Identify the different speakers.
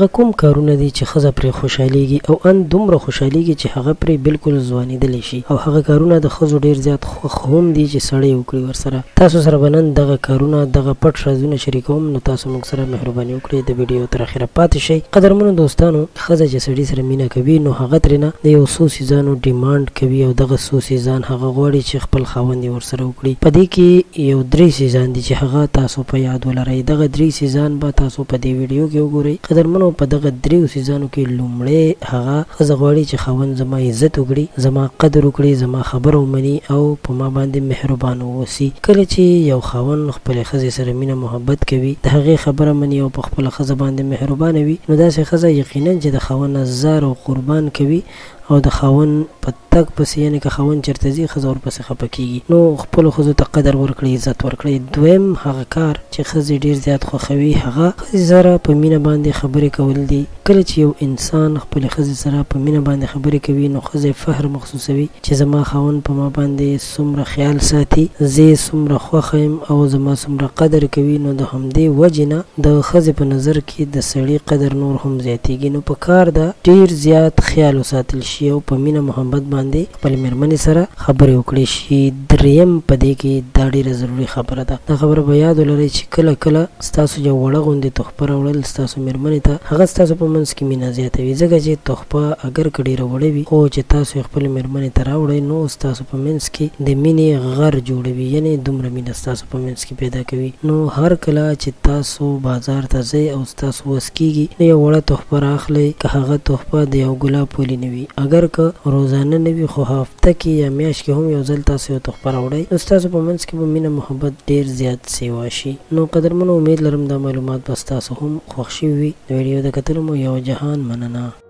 Speaker 1: هغه کوم کارونه دي چې ښځه پرې خوشحالیږي او ان دومره خوشحالیږي چې هغه پرې بالکل ځوانېدلی شي، او هغه کارونه د ښځو ډېر زیات خوښ هم دي چې سړی وکړي ورسره. تاسو سره به نن دغه کارونه دغه پټ رازونه شریکوم، نو تاسو موږ سره مهرباني وکړئ د ویډیو تر اخره پاتې شئ. قدرمنو دوستانو، ښځه چې سړي سره مینه کوي نو هغه ترېنه د یو څو څیزانو ډیمانډ کوي او دغه څو څیزان هغه غواړي چې خپل خاوند یې ورسره وکړي. په دې کې یو 3 څیزان دي چې هغه تاسو په یاد ولرئ. دغه 3 څیزان به تاسو په دې ویډیو کې وګورئ. قدرمنو، په دغه 3 څیزانو کې لومړی هغه ښځه غواړي چې خاوند زما عزت وکړي، زما قدر وکړي، زما خبره ومني او په ما باندې مهربان واوسي. کله چې یو خاوند خپلې ښځې سره مینه محبت کوي، د هغې خبره مني او په خپله ښځه باندې مهربانه وي، نو داسې ښځه یقینا چې د خاوند نه زار او قربان کوي او د خاوند په تګ پسې، یعنې که خاوند چېرته ځي ښځه ورپسې خفه کېږي. نو خپلو ښځو ته قدر ورکړئ، عزت ورکړئ. دویم هغه کار چې ښځې ډېر زیات خوښوي هغه ښځې سره په مینه باندې خبرې کول دي. کله چې یو انسان خپلې ښځې سره په مینه باندې خبرې کوي نو ښځې فخر محسوسوي چې زما خاوند په ما باندې څومره خیال ساتي، زه یې څومره خوښه یم او زما څومره قدر کوي. نو د همدې وجې نه د ښځې په نظر کې د سړي قدر نور هم زیاتېږي. نو په کار ده ډېر زیات خیال وساتل شي او په مینه محبت باندې خپلې مېرمنې سره خبرې وکړې شي. دریم په دې کې دا ډېره ضروري خبره ده، دا خبره به یاد ولرئ چې کله کله ستاسو یو وړه غوندې تحفه راوړل ستاسو مېرمنې ته، هغه ستاسو په منځ کې مینه زیاتوي. ځکه چې تحفه اگر که ډېره وړه وي خو چې تاسو یې خپلې مېرمنې ته راوړئ نو ستاسو په منځ کې د مینې غر جوړوي، یعنې دومره مینه ستاسو په منځ کې پیدا کوي. نو هر کله چې تاسو بازار ته ځئ او ستاسو وس کېږي نو یو وړه تحفه رااخلئ، که هغه تحفه د یو ګلاب پولي نه وي، اگر که روزانه نه وي خو هفته کې یا میاشت کې هم یو ځل تاسو یو تحفه راوړئ، نو ستاسو په منځ کې به مینه محبت ډېر زیات سیوا شي. نو قدرمنو، امید لرم دا معلومات به ستاسو هم خوښ شوي وي. د ویډیو د کتلو مو یو جهان مننه.